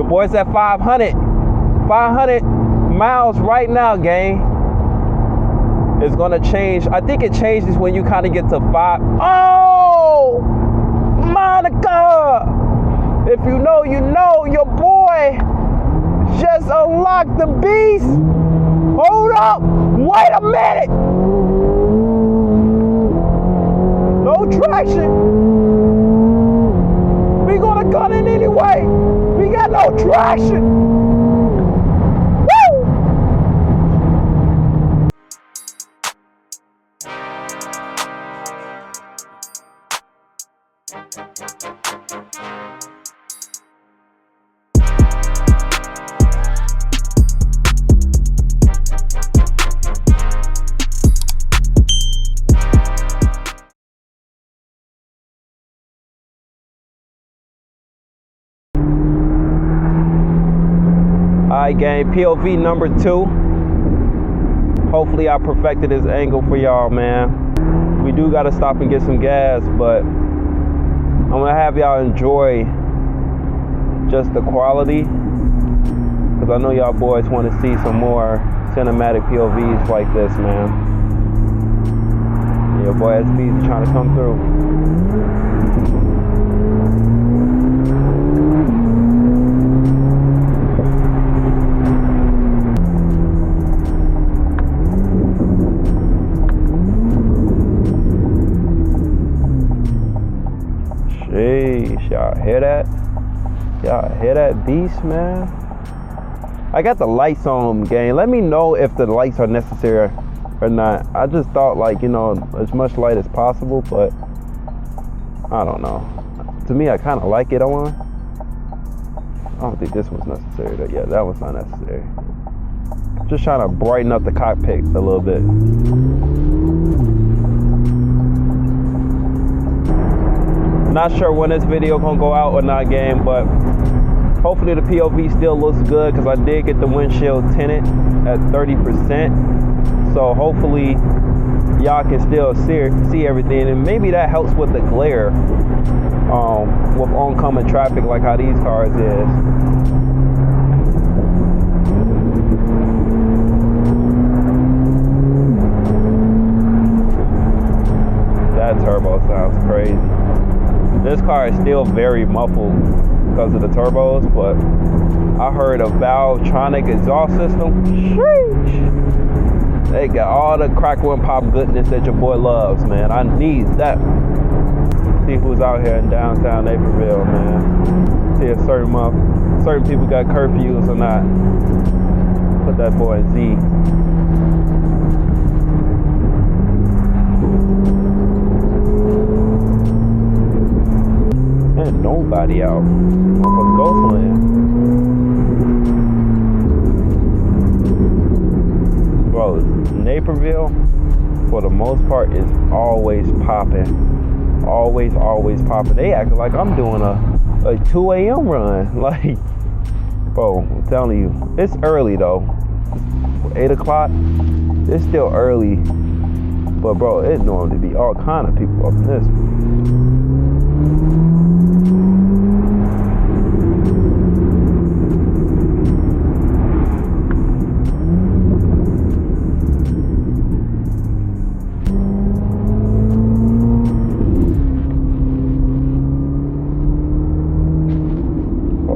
Your boy's at 500. 500 miles right now, gang. It's gonna change. I think it changes when you kind of get to 5. Oh, Monica! If you know, you know. Your boy just unlocked the beast. Hold up. Wait a minute. No traction. We gonna gun it anyway. We got no traction. Alright, gang, POV number 2. Hopefully I perfected this angle for y'all, man. We do gotta stop and get some gas, but I'm gonna have y'all enjoy just the quality, because I know y'all boys want to see some more cinematic POVs like this, man. Your boy SB is trying to come through. Y'all hear that? Y'all hear that beast, man? I got the lights on, gang. Let me know if the lights are necessary or not. I just thought, like, you know, as much light as possible, but I don't know. To me, I kind of like it on. I don't think this was necessary. Yeah, that was not necessary. Just trying to brighten up the cockpit a little bit. Not sure when this video gonna go out or not, gang, but hopefully the POV still looks good, because I did get the windshield tinted at 30%. So hopefully y'all can still see everything, and maybe that helps with the glare with oncoming traffic like how these cars is. That turbo sounds crazy. This car is still very muffled because of the turbos, but I heard a Valvetronic exhaust system. Sheesh. They got all the crackle and pop goodness that your boy loves, man. I need that. See who's out here in downtown Naperville, man. See if certain people got curfews or not. Put that boy in Z. And nobody out. Motherfucker Ghostland. Bro, Naperville, for the most part, is always popping. Always popping. They acting like I'm doing a 2 a.m. run. Like, bro, I'm telling you, it's early though. 8 o'clock, it's still early. But bro, it normally be all kind of people up in this.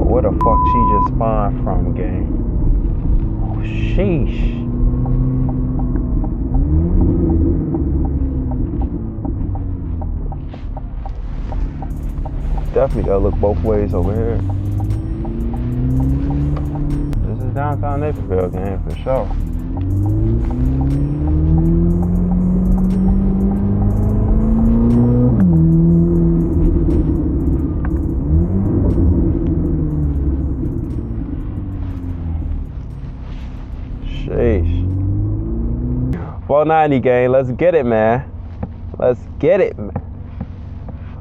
Where the fuck she just spawned from, gang? Oh, sheesh. Definitely gotta look both ways over here. This is downtown Naperville, gang, for sure. Sheesh. 490, gang. Let's get it, man. Let's get it, man.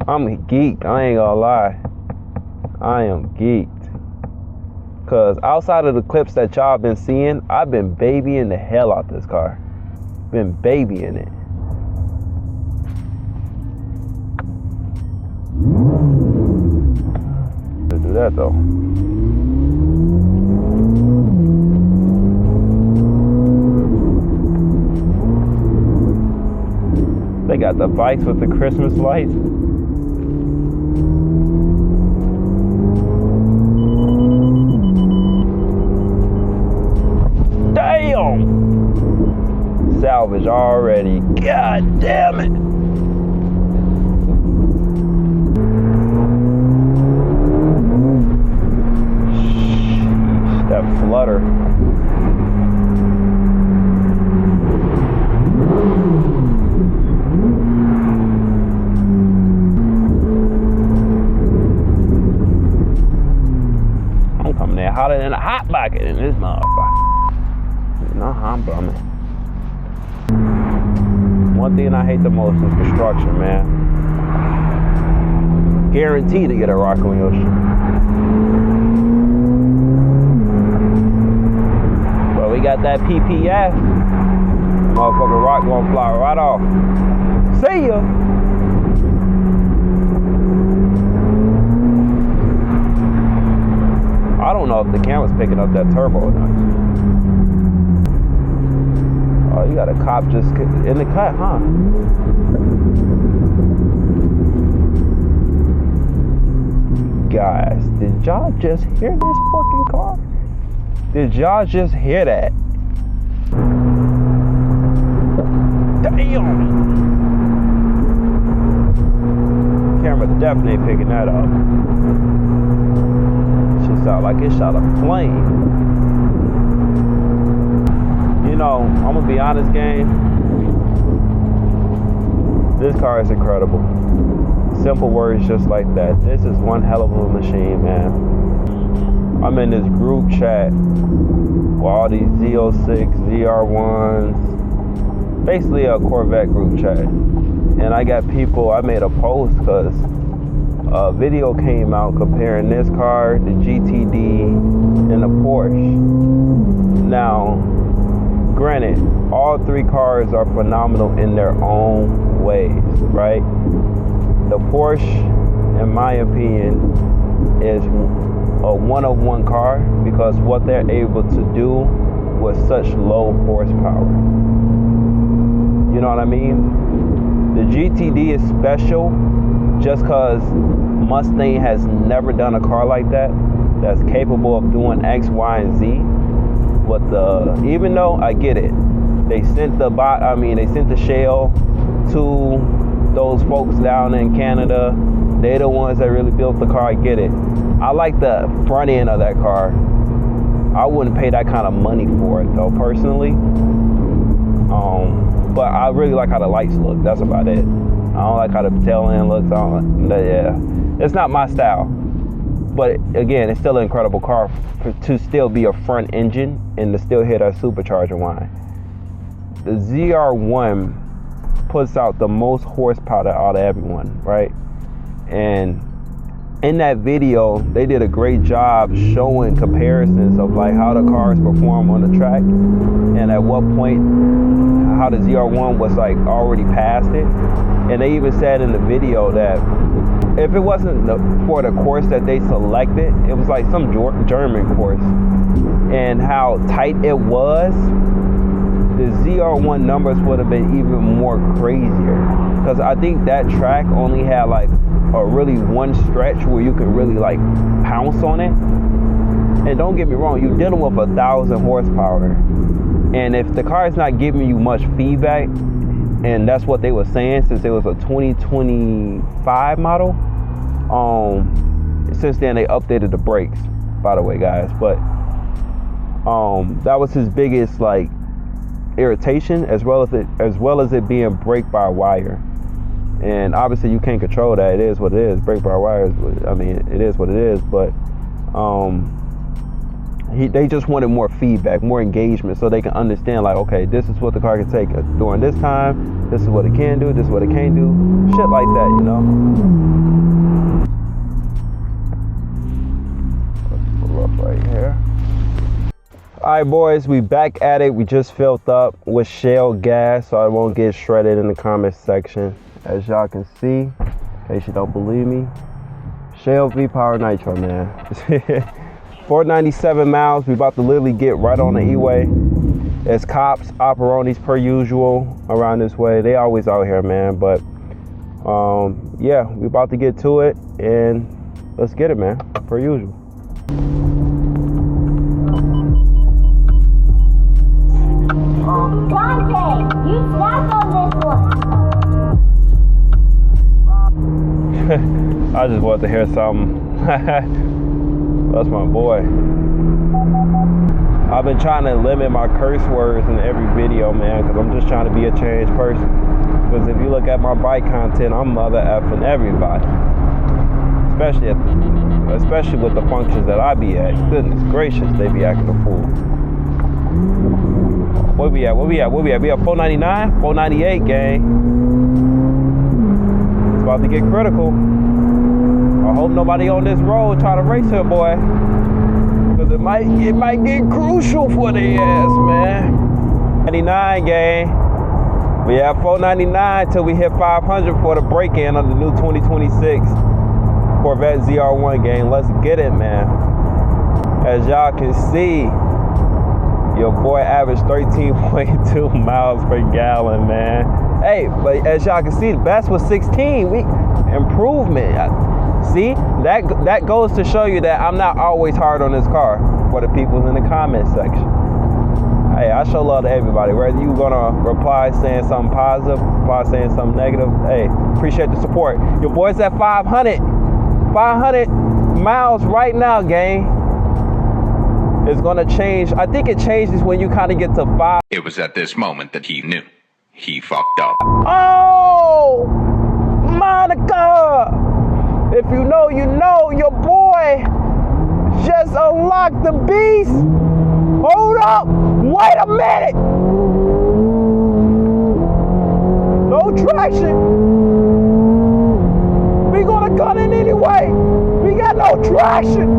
I'm a geek. I ain't gonna lie. I am geeked. Cause outside of the clips that y'all been seeing, I've been babying the hell out this car. Been babying it. To do that though. got the bikes with the Christmas lights. Damn! Salvage already. God damn it! Sheesh, that flutter. I'm coming in hotter than a hot bucket in this motherfucker. No, I'm bumming. One thing I hate the most is construction, man. Guaranteed to get a rock on your shit. But we got that PPF. Motherfucking rock gonna fly right off. See ya! I don't know if the camera's picking up that turbo or not. Oh, you got a cop just in the cut, huh? Guys, did y'all just hear this fucking car? Did y'all just hear that? Damn! Camera definitely picking that up. Shit sound like it shot a flame. You know, I'm gonna be honest, gang. This car is incredible. Simple words just like that. This is one hell of a machine, man. I'm in this group chat with all these Z06, ZR1s, basically a Corvette group chat. And I got people, I made a post because a video came out comparing this car, the GTD, and the Porsche. Now, granted, all three cars are phenomenal in their own ways, right? The Porsche, in my opinion, is a one-of-one car because what they're able to do with such low horsepower. You know what I mean? The GTD is special just because Mustang has never done a car like that that's capable of doing X, Y, and Z. But even though I get it, they sent the shell to those folks down in Canada. They're the ones that really built the car. I get it. I like the front end of that car. I wouldn't pay that kind of money for it though, personally. But I really like how the lights look. That's about it. I don't like how the tail end looks. Yeah, it's not my style. But again, it's still an incredible car to still be a front engine and to still hear that supercharger whine. The ZR1 puts out the most horsepower out of everyone, right? And in that video, they did a great job showing comparisons of like how the cars perform on the track and at what point how the ZR1 was like already past it. And they even said in the video that if it wasn't for the course that they selected, it was like some German course, and how tight it was, the ZR1 numbers would have been even more crazier. Because I think that track only had like a really one stretch where you can really like pounce on it. And don't get me wrong, you're dealing with 1,000 horsepower. And if the car is not giving you much feedback, and that's what they were saying since it was a 2025 model, since then they updated the brakes, by the way, guys. But that was his biggest like irritation, as well as it being brake by wire. And obviously you can't control that. It is what it is. Brake by wire, I mean, it is what it is. But they just wanted more feedback, more engagement, so they can understand like, okay, this is what the car can take during this time, this is what it can do, this is what it can't do, shit like that, you know. Let's pull up right here. All right, boys, we back at it. We just filled up with shale gas, so I won't get shredded in the comment section. As y'all can see, in case you don't believe me, shale V-Power Nitro, man. 497 miles. We about to literally get right on the E-way. It's cops, operaronis per usual around this way. They always out here, man. But yeah, we about to get to it, and let's get it, man, per usual. Dante, you snapped on this one. I just wanted to hear something. That's my boy. I've been trying to limit my curse words in every video, man, because I'm just trying to be a changed person. Because if you look at my bike content, I'm mother effing everybody. Especially with the functions that I be at. Goodness gracious, they be acting a fool. Where we at? We at 499? 498, gang. It's about to get critical. I hope nobody on this road try to race her, boy. Because it might get crucial for the ass, man. 99, gang. We have 499 till we hit 500 for the break-in on the new 2026 Corvette ZR1, gang. Let's get it, man. As y'all can see, your boy averaged 13.2 miles per gallon, man. Hey, but as y'all can see, the best was 16. Improvement. See, that goes to show you that I'm not always hard on this car for the people in the comment section. Hey, I show love to everybody. Whether you gonna reply saying something positive, reply saying something negative, hey, appreciate the support. Your boy's at 500 miles right now, gang. It's gonna change. I think it changes when you kind of get to 5. It was at this moment that he knew he fucked up. Oh, Monica! If you know, you know. Your boy just unlocked the beast. Hold up! Wait a minute! No traction. We gonna gun it anyway. We got no traction.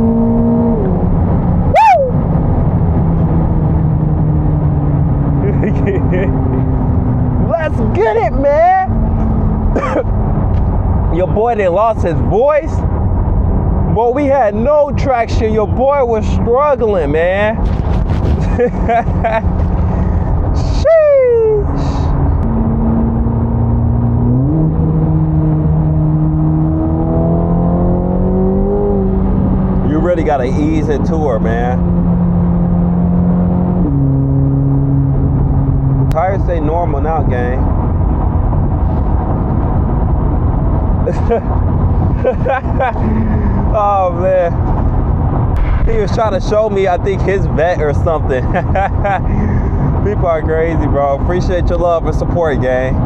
Let's get it, man. Your boy, they lost his voice. Boy, we had no traction. Your boy was struggling, man. Sheesh. You really gotta ease into her, man. Tires say normal now, gang. Oh man, he was trying to show me, I think, his vet or something. People are crazy, bro. Appreciate your love and support, gang.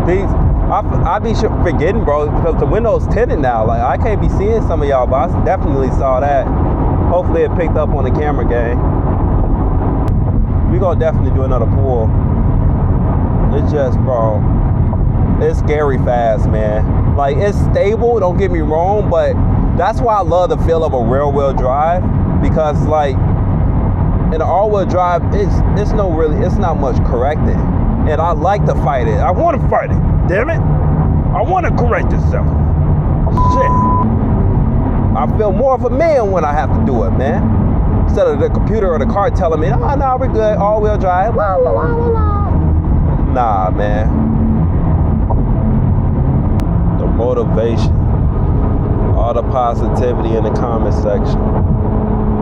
I be forgetting, bro, because the window's tinted now. Like, I can't be seeing some of y'all, but I definitely saw that. Hopefully it picked up on the camera, gang. We gonna definitely do another pull. It's just, bro, it's scary fast, man. Like, it's stable, don't get me wrong, but that's why I love the feel of a rear-wheel drive, because, like, in an all-wheel drive, it's not much correcting, and I like to fight it. I want to fight it, damn it. I want to correct itself. Shit. I feel more of a man when I have to do it, man. Instead of the computer or the car telling me, oh, no, we're good, all-wheel drive, la, la, la, la, la. Nah, man. The motivation, all the positivity in the comment section,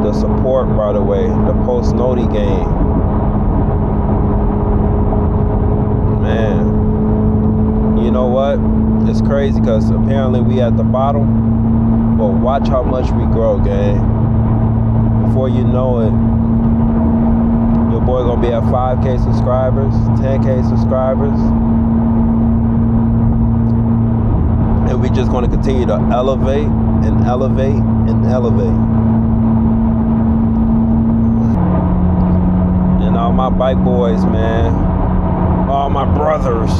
the support right away, the post-noti game. Man, you know what? It's crazy because apparently we at the bottom, but watch how much we grow, gang. Before you know it, your boy gonna be at 5K subscribers, 10K subscribers, and we just gonna continue to elevate and elevate and elevate. And all my bike boys, man, all my brothers,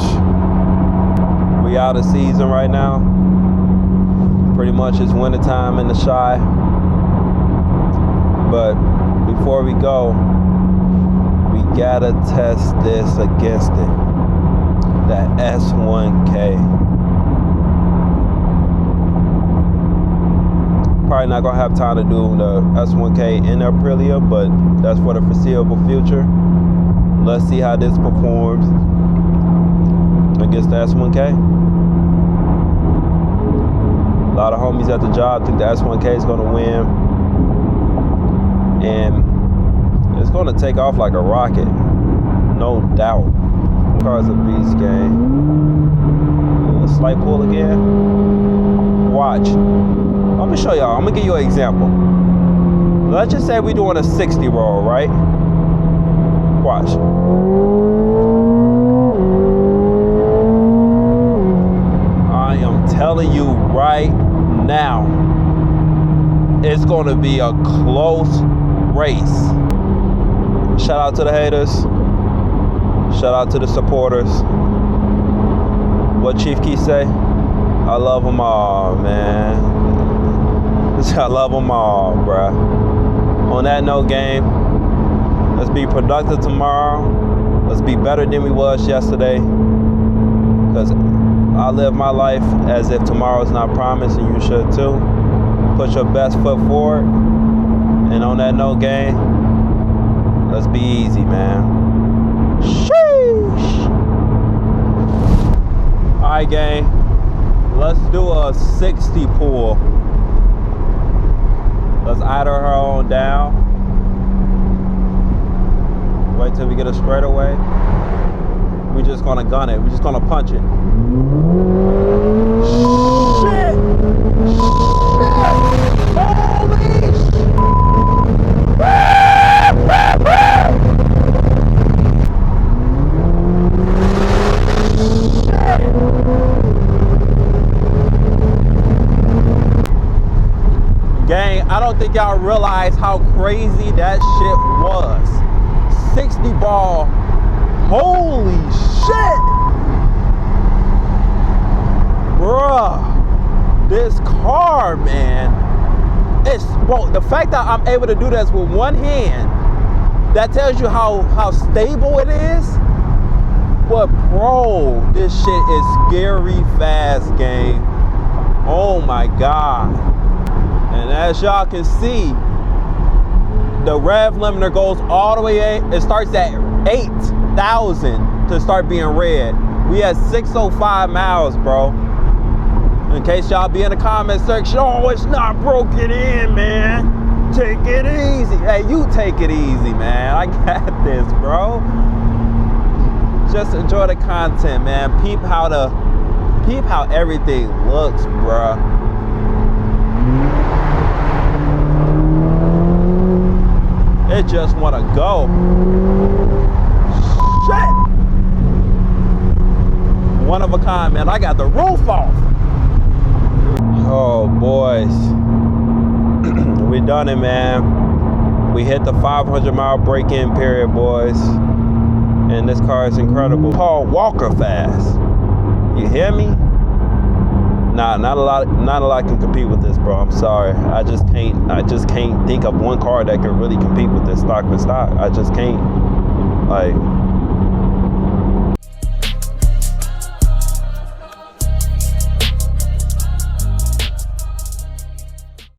we out of season right now. Pretty much it's wintertime in the Chi. But before we go, we gotta test this against it. That S1K. probably not gonna have time to do the S1K in Aprilia, but that's for the foreseeable future. Let's see how this performs against the S1K. A lot of homies at the job think the S1K is gonna win, and it's gonna take off like a rocket, no doubt. Car's a beast, gang. A slight pull again. Watch. Let me show y'all. I'm gonna give you an example. Let's just say we're doing a 60 roll, right? Watch. I am telling you right now, it's gonna be a close race. Shout out to the haters. Shout out to the supporters. What Chief Keith say? I love them all, man. I love them all, bruh. On that note, game, let's be productive tomorrow. Let's be better than we was yesterday. Because I live my life as if tomorrow's not promised, and you should too. Put your best foot forward. And on that note, gang, let's be easy, man. Sheesh. All right, gang. Let's do a 60 pull. Let's idle her on down. Wait till we get a straightaway. We're just gonna gun it. We're just gonna punch it. Shit! Holy Gang, I don't think y'all realize how crazy that shit was. 60 ball. Holy shit! Bruh. This car, man. Well, the fact that I'm able to do this with one hand, that tells you how stable it is. But bro, this shit is scary fast, gang. Oh my God. And as y'all can see, the rev limiter goes all the way, it starts at 8,000 to start being red. We had 605 miles, bro. In case y'all be in the comment section, oh, it's not broken in, man. Take it easy. Hey, you take it easy, man. I got this, bro. Just enjoy the content, man. Peep how everything looks, bruh. It just wanna go. Shit! One of a kind, man. I got the roof off. Oh, boys. We done it, man. We hit the 500-mile break-in period, boys. And this car is incredible. Paul Walker fast. You hear me? Nah, not a lot can compete with this, bro. I'm sorry. I just can't think of one car that can really compete with this stock to stock. I just can't. Like,